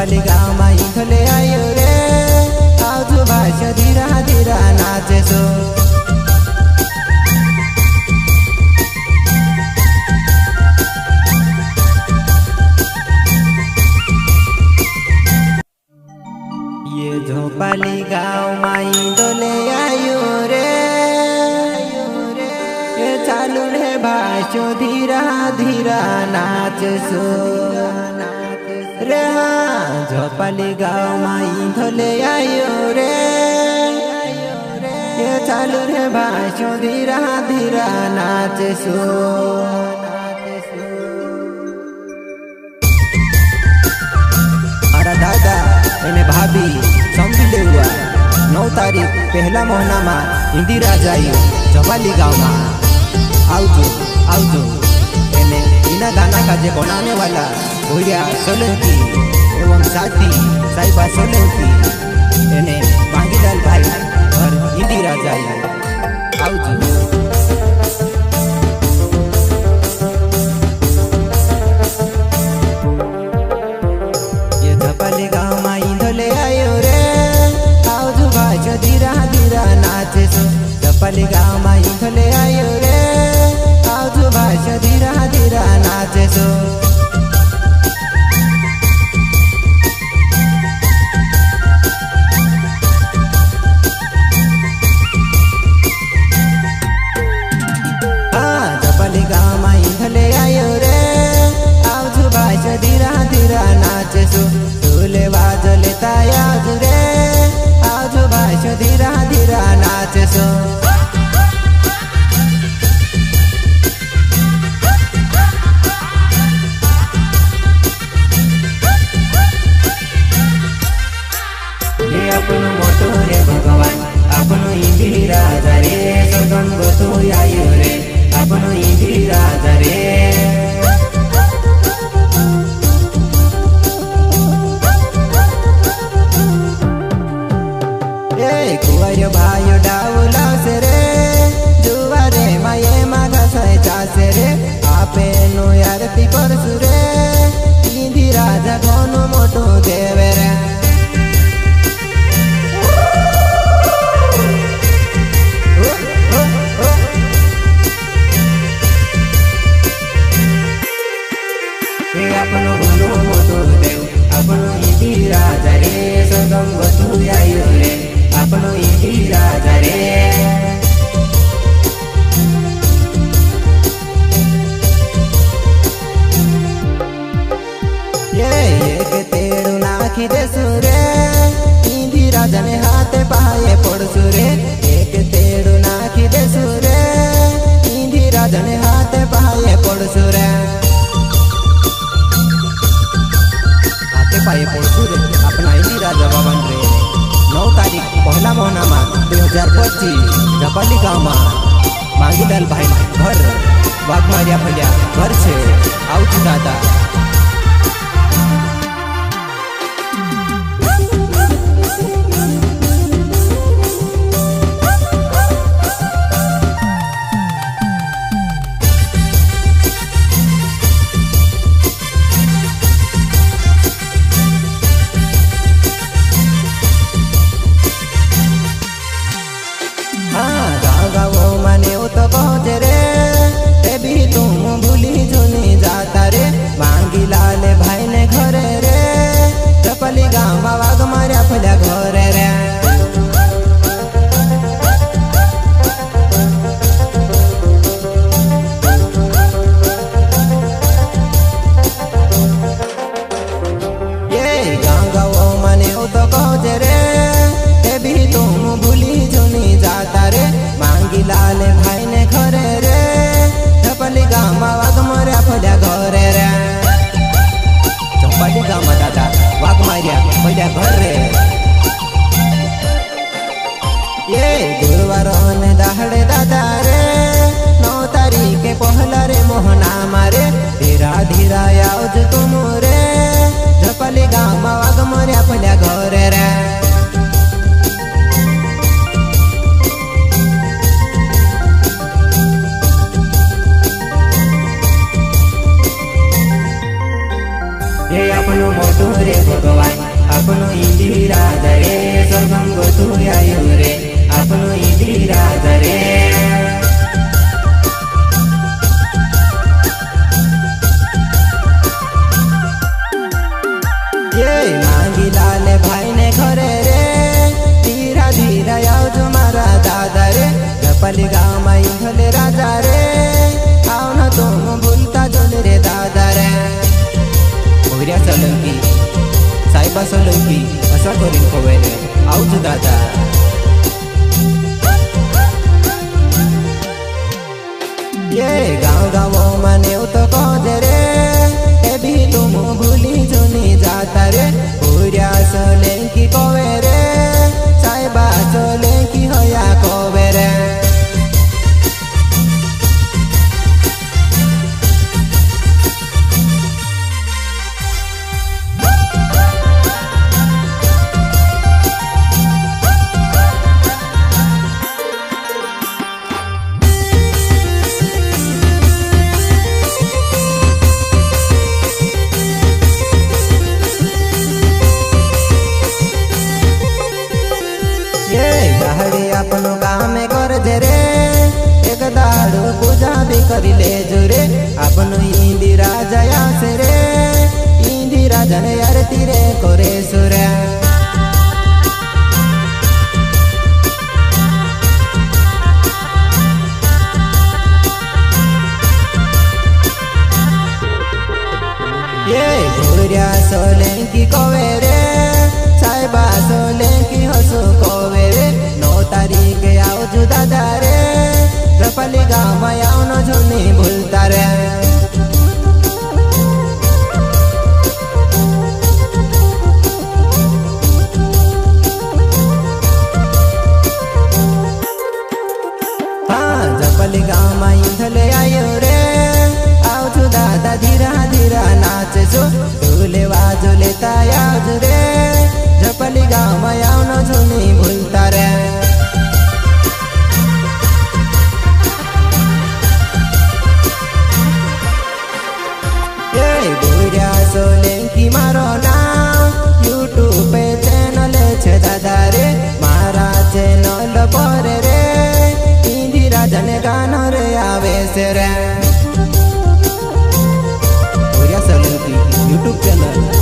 झपाली गाँव में इंथले आयो रे आज भाषा धीरा धीरा नाचे सो ये झोपाली गाँव में इंथले आयो रे ये चालू रे भाषो धीरा धीरा नाचे सो रे हाँ झोपाली गाँव में इंथले आयो रे ये चालू रे भाषो धीरा धीरा नाचे सो अरे दादा एने भाभी समझी ले हुआ 9 तारीख पहला महीना में इंदिरा जाइयो झोपाली गाँव में आवजो एने इना गाना का जे बनाने वाला भैया सोलंकी एवं साथी साहिबा सोलंकी एने मांगीलाल भाई और इंदिरा जाइयो आवजो ये झपाली गाँव में इंथले आयो रे आवजो भाषा धीरा धीरा नाचे सो झपाली गाँव में इंथले आयो रे आवजो भाषा धीरा धीरा नाचे सो झपाली गाँव में इंथले आयो रे आवजो भाषा धीरा धीरा नाचे सो ढोले बाजो लेता आज रे आवजो भाषा धीरा धीरा नाचे सो अपनो मोटो रे भगवान अपनो इंदिरा रे सदन गतो आयो रे अपनो इंदिरा रे ए कुंवर भाई डावला से रे जुवा रे माये मागा सय चासे रे आपे नो आरती करसु रे इंदिरा घनो मोटो देवे रे अपनो गुरु मोटो देव अपनो इंदिरा रे सदम गतु आयो रे अपनो इंदिरा रे ये एक तेड़ू नाखी देसु रे इंदिरा जने हाथे पाए पड़सु रे एक तेड़ू नाखी देसु रे इंदिरा जने हाथे पाए पड़सु रे पाए पड़सू रे अपना इंदिरा जवाबन रे 9 तारीख पहला महीना में 2025 झपाली गाँव में मांगीलाल भाई घर वाघमारिया फलिया घर से आवजो दादा तो पहुँच रे भी तुम भूली जुनी जाता रे मांगीलाल આપણો ઇન્દિરા રે સ્વર્ગમ ગોતું આયો રે આપણો ઇન્દિરા રે માંગી લાલે ભાઈ ને ઘરે રે ધીરા ધીરા આવજો મારા દાદા રે જપાલી ગામમાં ઈંધલે રાજા રે આવનો તો ભૂલતા જોને રે દાદા રે ઓરિયા સોલંકી સાહેબા સોલંકી અસા કરીને ખોવે રે આવજો દાદા ગાँव गाँव माने तो कौजे रे ए भी तुम भूली जोनी जाता रे पूरिया सोलंकी कोवे रे साहिबा सोलंकी होया कोवे रे अपनो काम करजे रे एक दाड़ो पूजा भी करी ले रे अपनो इंदिरा जया से रे इंदिरा जने आरती रे करे सुरे भूरिया सोलंकी कोवे रे साहिबा सोलंकी हसो कोवे रे तारीख आवजो दादा रे जपाली गाँवમાં આવનો જો નહીં ભૂલતા રે હા જપાલી ગાँवમાં ઈંધલે આયો રે આવજો દાદા ધીરા ધીરા નાચે છો ઢોલે વાજો લેતા આવજો રે જપાલી ગાँवમાં આવનો જો નહીં ભૂલતા રે सोलंकी मारो नाम यूट्यूब पे चैनल छे दादा रे मारा चैनल पर रे इंदिरा जने गाना रे आवे से रे सोलंकी यूट्यूब चैनल